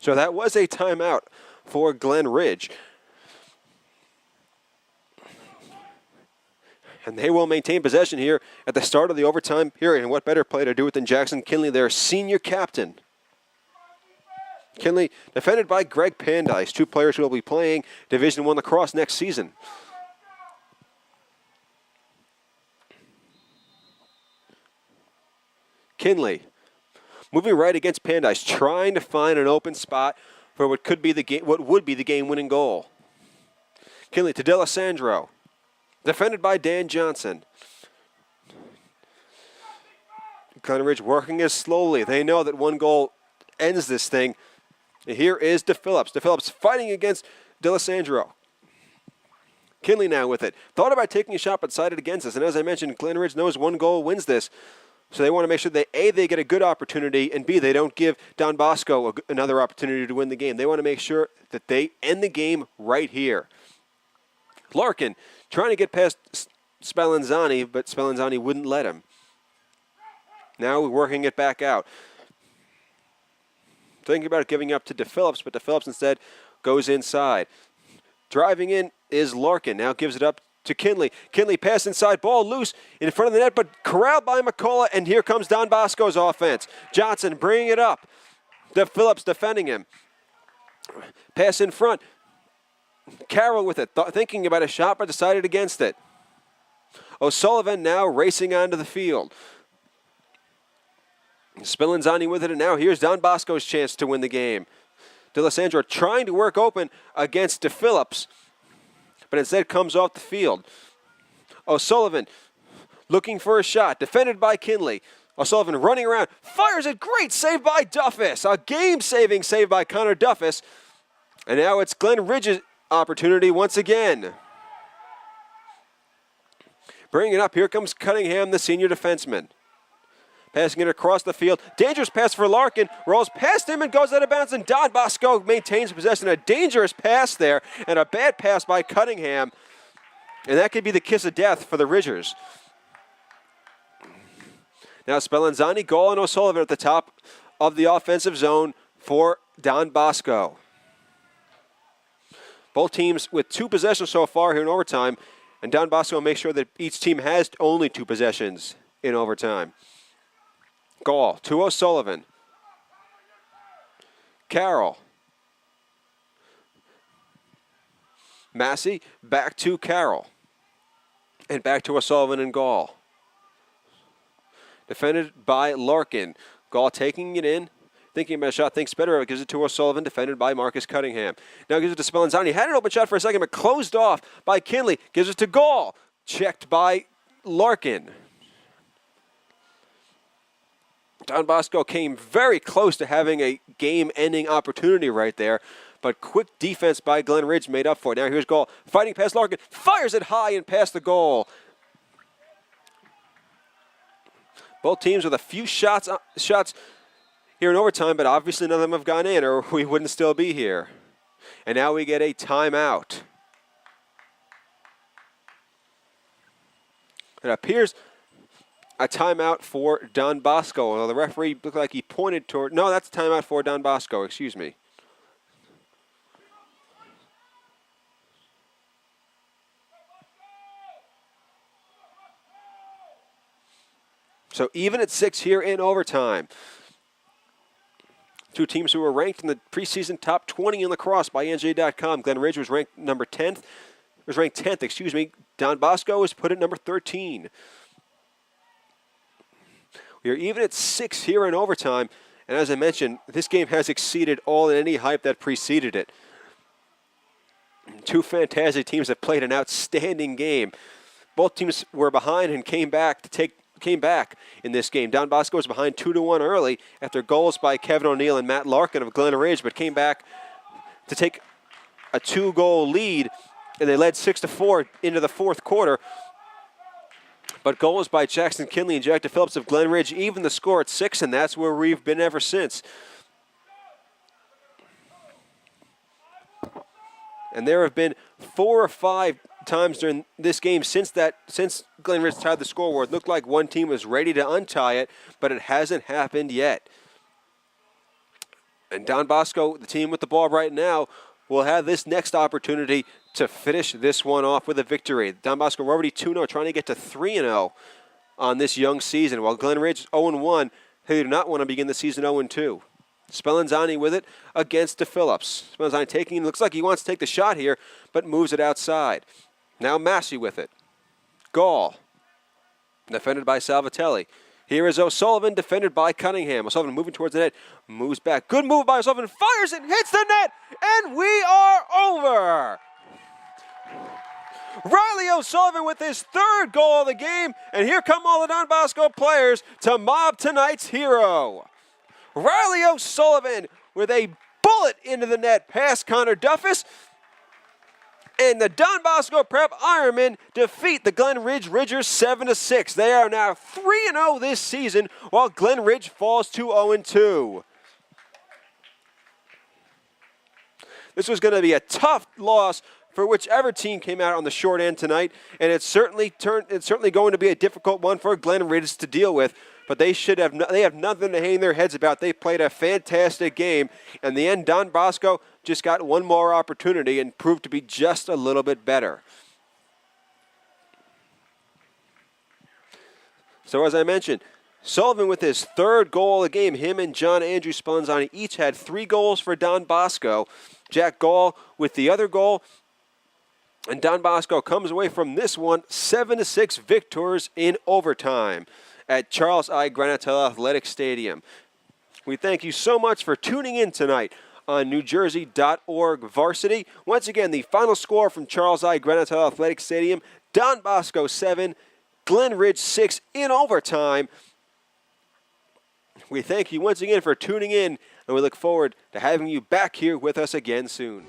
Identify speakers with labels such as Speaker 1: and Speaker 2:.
Speaker 1: So that was a timeout for Glen Ridge. And they will maintain possession here at the start of the overtime period. And what better play to do it than Jackson Kinley, their senior captain. Kinley defended by Greg Pandice, two players who will be playing Division I lacrosse next season. Kinley moving right against Pandice, trying to find an open spot for what would be the game-winning goal. Kinley to D'Alessandro. Defended by Dan Johnson. Glen Ridge working as slowly. They know that one goal ends this thing. Here is DePhillips. DePhillips fighting against D'Alessandro. Kinley now with it. Thought about taking a shot, but sided against us. And as I mentioned, Glen Ridge knows one goal wins this. So they want to make sure that A, they get a good opportunity, and B, they don't give Don Bosco another opportunity to win the game. They want to make sure that they end the game right here. Larkin trying to get past Spallanzani, but Spallanzani wouldn't let him. Now we're working it back out. Thinking about giving up to DePhillips, but DePhillips instead goes inside. Driving in is Larkin. Now gives it up to Kinley. Kinley pass inside, ball loose in front of the net, but corralled by McCullough, and here comes Don Bosco's offense. Johnson bringing it up. DePhillips defending him. Pass in front. Carroll with it, thinking about a shot, but decided against it. O'Sullivan now racing onto the field. Spallanzani with it, and now here's Don Bosco's chance to win the game. D'Alessandro trying to work open against DePhillips, but instead comes off the field. O'Sullivan looking for a shot, defended by Kinley. O'Sullivan running around, fires it, great save by Duffus. A game-saving save by Connor Duffus. And now it's Glen Ridge's opportunity once again. Bringing it up, here comes Cunningham, the senior defenseman. Passing it across the field. Dangerous pass for Larkin. Rolls past him and goes out of bounds. And Don Bosco maintains possession. A dangerous pass there and a bad pass by Cunningham. And that could be the kiss of death for the Ridgers. Now Spallanzani, Gall, and O'Sullivan at the top of the offensive zone for Don Bosco. Both teams with 2 possessions so far here in overtime. And Don Bosco will make sure that each team has only 2 possessions in overtime. Gall to O'Sullivan. Carroll. Massey back to Carroll. And back to O'Sullivan and Gall. Defended by Larkin. Gall taking it in. Thinking about a shot, thinks better of it, gives it to O'Sullivan, defended by Marcus Cunningham. Now gives it to Spallanzani. Had an open shot for a second, but closed off by Kinley. Gives it to Gall. Checked by Larkin. Don Bosco came very close to having a game-ending opportunity right there, but quick defense by Glen Ridge made up for it. Now here's Gall, fighting past Larkin, fires it high and past the goal. Both teams with a few shots here in overtime, but obviously none of them have gone in, or we wouldn't still be here. And now we get a timeout. It appears a timeout for Don Bosco. Although the referee looked like he pointed toward... No, that's a timeout for Don Bosco, excuse me. So even at 6 here in overtime. 2 teams who were ranked in the preseason top 20 in lacrosse by NJ.ORG. Glen Ridge was ranked number 10th. Was ranked 10th, excuse me. Don Bosco was put at number 13. We are even at 6 here in overtime, and as I mentioned, this game has exceeded all and any hype that preceded it. 2 fantastic teams that played an outstanding game. Both teams were behind and came back in this game. Don Bosco was behind 2-1 early after goals by Kevin O'Neill and Matt Larkin of Glen Ridge, but came back to take a 2-goal lead, and they led 6-4 into the 4th quarter. But goals by Jackson Kinley and Jack DePhillips of Glen Ridge even the score at 6, and that's where we've been ever since. And there have been 4 or 5 times during this game since Glen Ridge tied the scoreboard. It looked like one team was ready to untie it, but it hasn't happened yet. And Don Bosco, the team with the ball right now, will have this next opportunity to finish this one off with a victory. Don Bosco already 2-0, trying to get to 3-0 on this young season, while Glen Ridge 0-1. They do not want to begin the season 0-2. Spallanzani with it against DePhillips. Spallanzani taking, looks like he wants to take the shot here, but moves it outside. Now Massey with it. Gall, defended by Salvatelli. Here is O'Sullivan, defended by Cunningham. O'Sullivan moving towards the net, moves back. Good move by O'Sullivan, fires it, hits the net, and we are over. Riley O'Sullivan with his third goal of the game, and here come all the Don Bosco players to mob tonight's hero. Riley O'Sullivan with a bullet into the net past Connor Duffus, and the Don Bosco Prep Ironmen defeat the Glen Ridge Ridgers 7-6. They are now 3-0 this season, while Glen Ridge falls to 0-2. This was going to be a tough loss for whichever team came out on the short end tonight, and it's certainly going to be a difficult one for Glen Ridge to deal with. But they have nothing to hang their heads about. They played a fantastic game. In the end, Don Bosco just got one more opportunity and proved to be just a little bit better. So as I mentioned, Sullivan with his third goal of the game. Him and John Andrew Spallanzani each had 3 goals for Don Bosco. Jack Gall with the other goal. And Don Bosco comes away from this one 7-6 victors in overtime at Charles I. Granatella Athletic Stadium. We thank you so much for tuning in tonight on NJ.ORG Varsity. Once again, the final score from Charles I. Granatella Athletic Stadium, Don Bosco 7, Glen Ridge 6 in overtime. We thank you once again for tuning in, and we look forward to having you back here with us again soon.